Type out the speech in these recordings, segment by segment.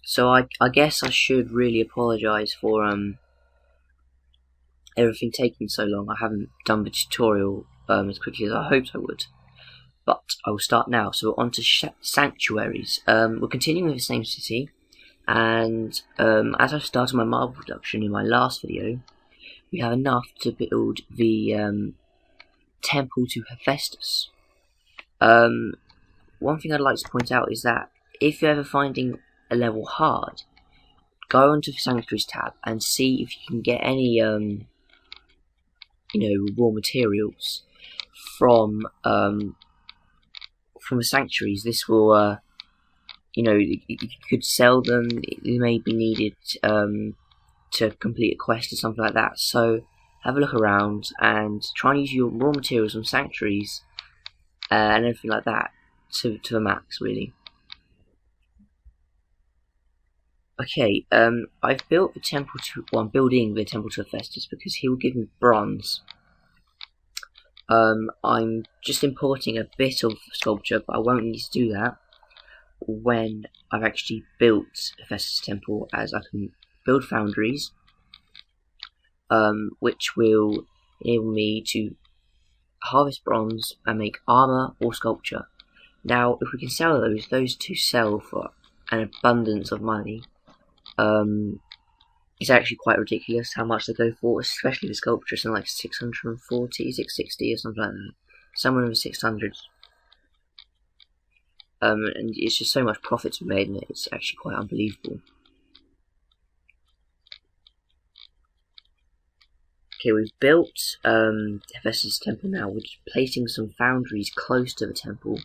So I guess I should really apologise for everything taking so long. I haven't done the tutorial as quickly as I hoped I would. But I will start now. So we're on to sanctuaries. We're continuing with the same city, and as I started my marble production in my last video, we have enough to build the temple to Hephaestus. One thing I'd like to point out is that if you're ever finding a level hard, go onto the Sanctuaries tab and see if you can get any raw materials from the sanctuaries. This will you could sell them. They may be needed to complete a quest or something like that. So have a look around and try and use your raw materials from sanctuaries and everything like that to the max, really. Okay, I've built the temple to. Well, I'm building the temple to Hephaestus because he will give me bronze. I'm just importing a bit of sculpture, but I won't need to do that when I've actually built Hephaestus temple, as I can build foundries, which will enable me to harvest bronze and make armor or sculpture. Now, if we can sell those two sell for an abundance of money. It's actually quite ridiculous how much they go for, especially the sculpture, something like 640, 660 or something like that. Somewhere in the 600s. And it's just so much profit to be made in it, it's actually quite unbelievable. Okay, we've built Hephaestus temple now. We're just placing some foundries close to the temple.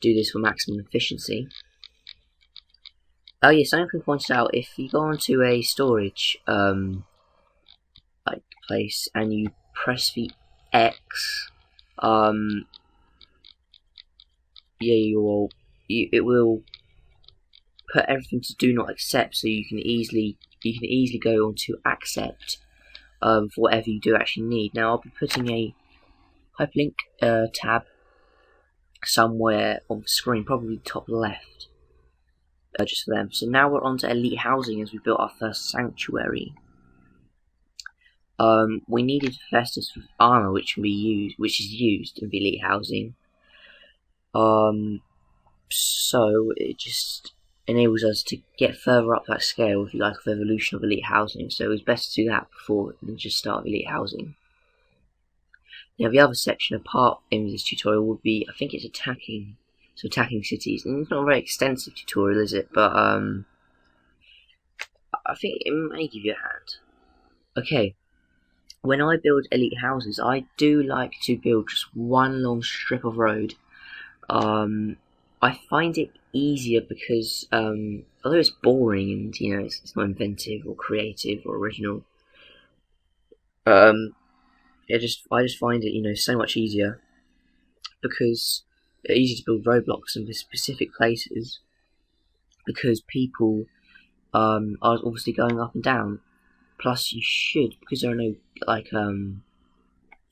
Do this for maximum efficiency. Oh yeah, something pointed out, if you go onto a storage like place and you press the X, it will put everything to do not accept, so you can easily go on to accept for whatever you do actually need. Now I'll be putting a hyperlink tab somewhere on the screen, probably top left. Just for them. So now we're on to elite housing as we built our first sanctuary. We needed Hephaestus with armor, which is used in the elite housing. So it just enables us to get further up that scale, if you like, of evolution of elite housing. So it was best to do that before than just start with elite housing. Now the other section apart in this tutorial would be, I think it's attacking. So attacking cities, and it's not a very extensive tutorial, is it? But I think it may give you a hand. Okay, when I build elite houses, I do like to build just one long strip of road. I find it easier because although it's boring and it's not inventive or creative or original, I just find it so much easier because. Easy to build roadblocks in specific places because people are obviously going up and down. Plus, you should, because there are no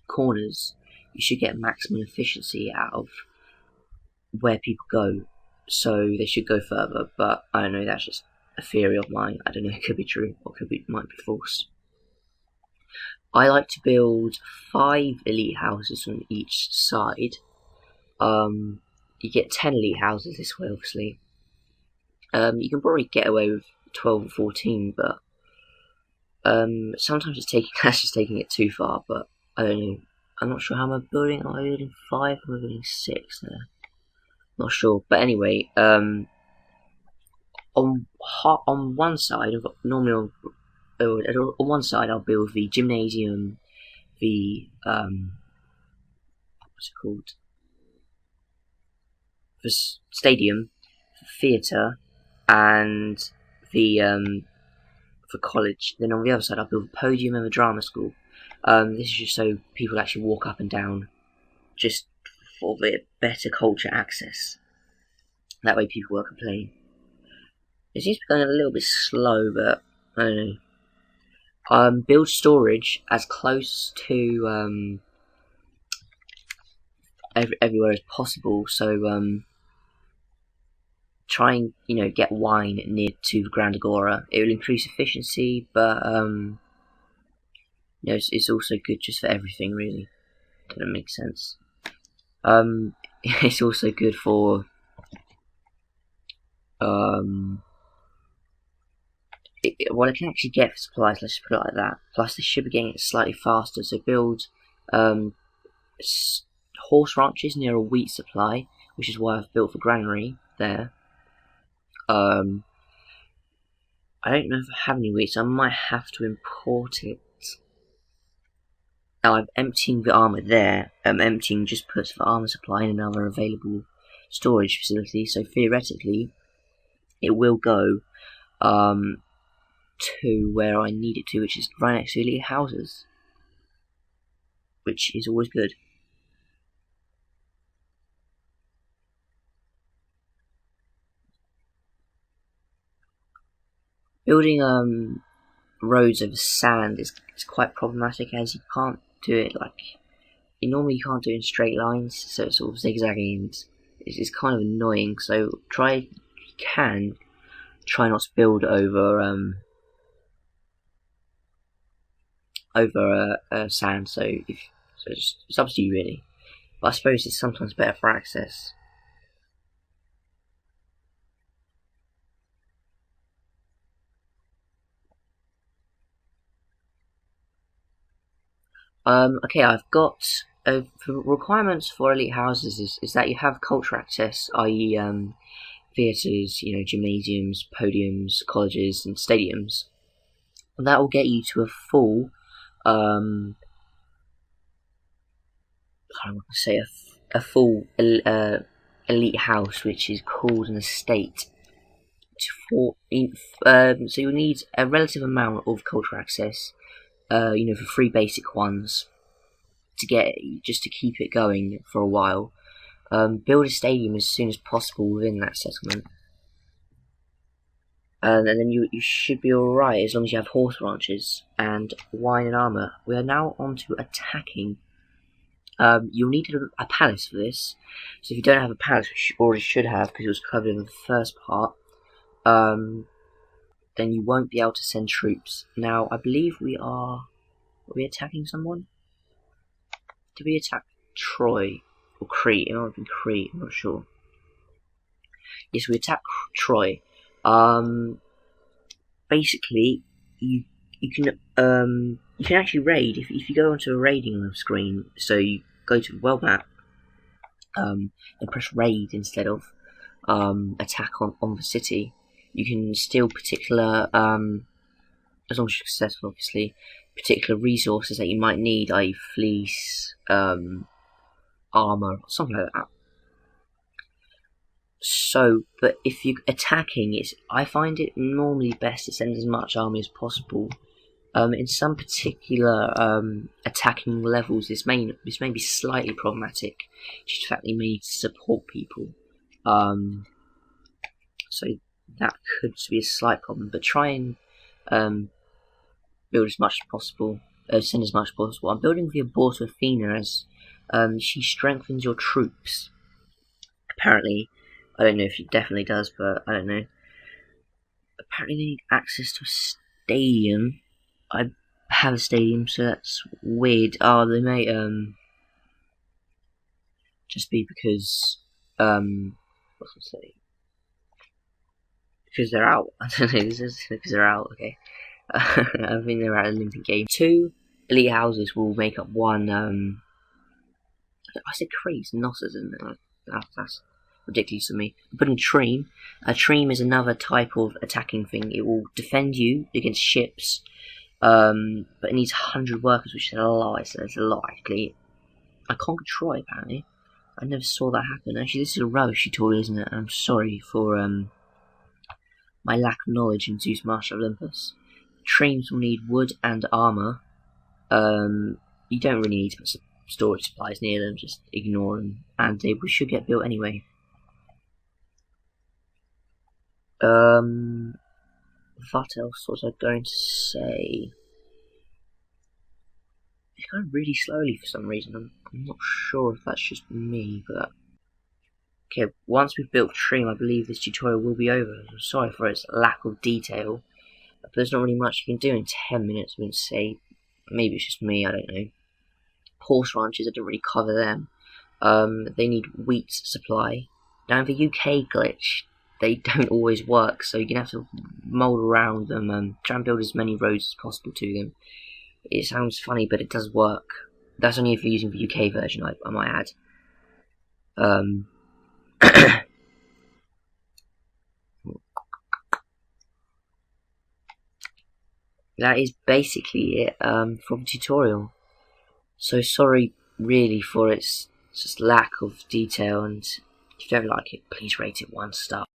corners, you should get maximum efficiency out of where people go. So they should go further. But I don't know. That's just a theory of mine. I don't know. It could be true or might be false. I like to build 5 elite houses on each side. You get 10 elite houses this way, obviously. You can probably get away with 12 or 14, but sometimes that's just taking it too far. But I don't know. I'm not sure how am I building. Am I building 5 or am I building 6 there? Not sure. But anyway, on one side, normally on one side I'll build the gymnasium, the what's it called? The stadium, the theatre, and the college. Then on the other side, I'll build a podium and a drama school. This is just so people actually walk up and down, just for the better culture access. That way, people won't complain. It seems to be going a little bit slow, but I don't know. Build storage as close to everywhere as possible. So try and get wine near to the Grand Agora. It will increase efficiency, but it's also good just for everything really. If that makes sense. It's also good for well, it can actually get supplies. Let's just put it like that. Plus, they should be getting it slightly faster. So build horse ranches near a wheat supply, which is why I've built the granary there. I don't know if I have any wheat, so I might have to import it. Now I'm emptying the armor there. Emptying just puts the armor supply in another available storage facility. So theoretically, it will go to where I need it to, which is right next to elite houses, which is always good. Building roads over sand is quite problematic, as you can't do it you can't do it in straight lines, so it's sort of zigzagging and it's kind of annoying. So try not to build over sand. So it's up to you really, but I suppose it's sometimes better for access. Okay, I've got the requirements for elite houses is that you have culture access, i.e. Theatres, gymnasiums, podiums, colleges, and stadiums. And that will get you to a full, I don't want to say a full elite house, which is called an estate. So you'll need a relative amount of culture access. For 3 basic ones to keep it going for a while. Build a stadium as soon as possible within that settlement, and then you should be alright as long as you have horse ranches and wine and armor. We are now on to attacking. You'll need a palace for this, so if you don't have a palace, which you already should have because it was covered in the first part, then you won't be able to send troops. Now, I believe are we attacking someone? Did we attack Troy? Or Crete? It might have been Crete, I'm not sure. Yes, we attacked Troy. Basically, you can actually raid if you go onto a raiding screen. So you go to the world map, and press raid instead of attack on the city. You can steal particular, as long as you're successful, obviously, particular resources that you might need, i.e. fleece, armor, something like that. So, but if you're attacking, I find it normally best to send as much army as possible. In some particular attacking levels, this may be slightly problematic, due to the fact that you may need to support people. So that could be a slight problem, but try and build as much as possible, send as much as possible. I'm building the Aborta Athena as she strengthens your troops. Apparently, I don't know if she definitely does, but I don't know. Apparently they need access to a stadium. I have a stadium, so that's weird. Oh, they may just be because what's it say? Because they're out. I don't know. This is because they're out. Okay. I think they're at Olympic Games. 2 elite houses will make up one. I said craze, not as in that's ridiculous to me. But in Treem, a Treem is another type of attacking thing. It will defend you against ships, but it needs 100 workers, which is a lie. So it's a lot actually. I conquered Troy apparently. I never saw that happen. Actually, this is a rubbish tutorial, isn't it? I'm sorry for my lack of knowledge in Zeus Master Olympus. Treems will need wood and armor. You don't really need to put storage supplies near them, just ignore them, and they should get built anyway. What else was I going to say? It's going really slowly for some reason. I'm not sure if that's just me, but Okay, once we've built the stream, I believe this tutorial will be over. I'm sorry for its lack of detail, but there's not really much you can do in 10 minutes, I wouldn't say. Maybe it's just me, I don't know. Horse ranches, I didn't really cover them. They need wheat supply. Now in the UK glitch, they don't always work, so you're gonna have to mold around them, try and build as many roads as possible to them. It sounds funny, but it does work. That's only if you're using the UK version, I might add. That is basically it from the tutorial. So sorry really for its just lack of detail, and if you don't like it, please rate it 1 star.